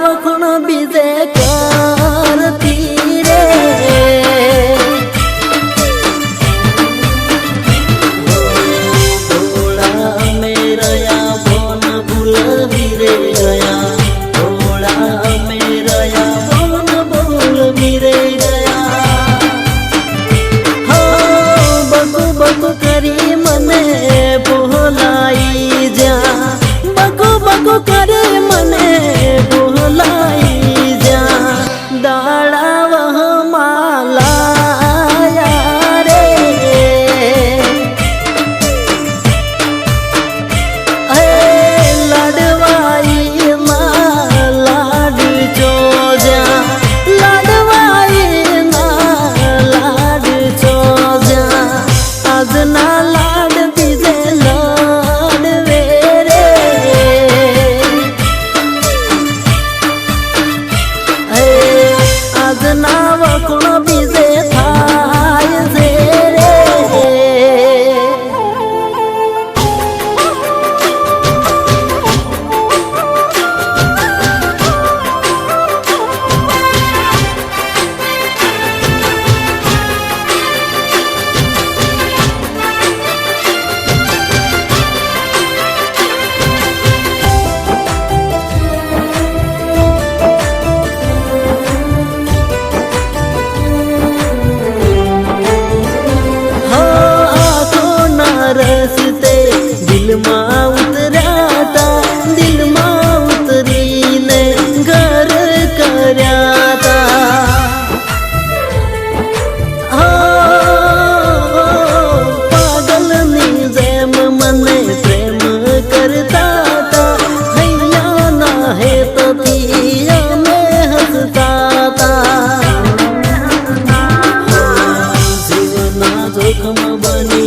वखण बीजे करती रे थोड़ा मेरा बोन भूलवी रे गया थोड़ा मेरा बोन भूलवी रे गया हो बकु बकु करी मने बोलाई जा बकु बकु करी मने बोलाई जा दाड़ा वह माला रे लड़वाई ना लाड चो जा लड़वाई ना लाड चो जा आज ना लाड बीजे लड़वे रे आज ना वखण बीजे थाय से रे रसते दिल माँ उतराता दिल माँ उतरी ने घर कराता पागल नी जेम मने प्रेम करता था हैया ना है तो दिया में हंसता था जीवना जोखम बनी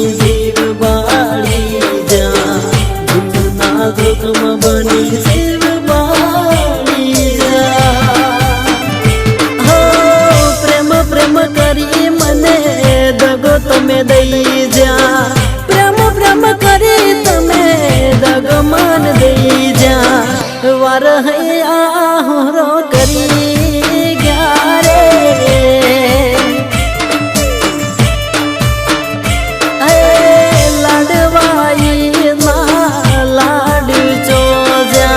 जोखम बनी शिव बाड़ी हो प्रेम प्रेम करी मने दगो तमे दई जा प्रेम प्रेम करी तमे दगो मन दई जा वार हैया होरो करी गया रे लड़वाई ना लाड चो जा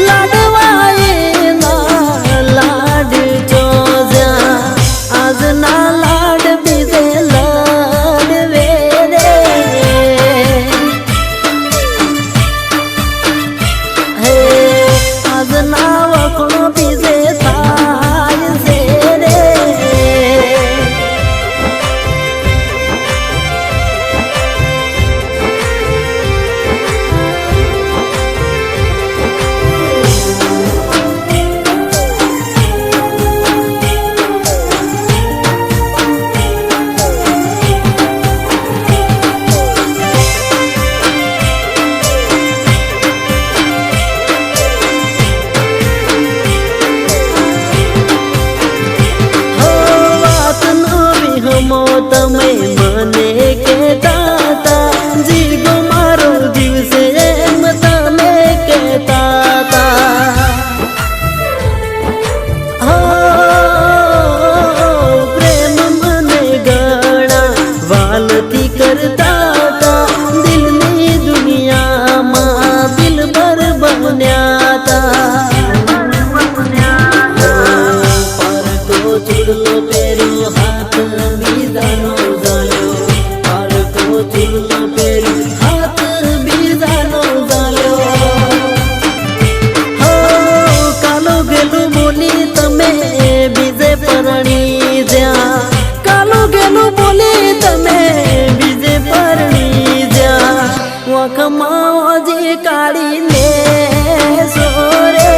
लड़वाई ना लाड चो जा आज ना लाड बीजे लड़वे रे आज ना वखण बीजे थाय से रे તમે મને કહેતા તા જીગો મારો દિવસે એમ તમે કહેતા તા પ્રેમ મને ગણા વાલથી કરતા તા દિલની દુનિયામાં દિલબર બન્યા તા પર તો ચૂડલો પહેર્યો હાથ બીજાનો ઝાલ્યો પર તો ચૂડલો પહેર્યો હાથ બીજાનો ઝાલ્યો કાલો ગેલું બોલી તમે બીજે પરણી જ્યાં કાલો ગેલું બોલી તમે બીજે પરણી જ્યાં વખમાં જે કાઢીને સોરે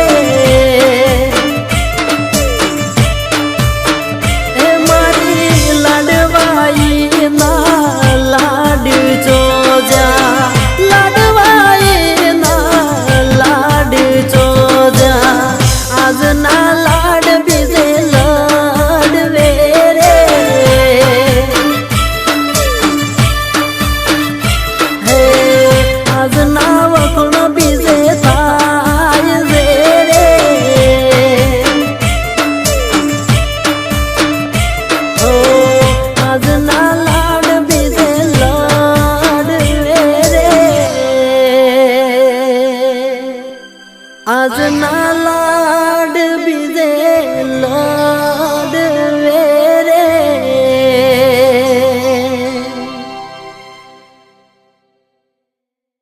आज ना लाड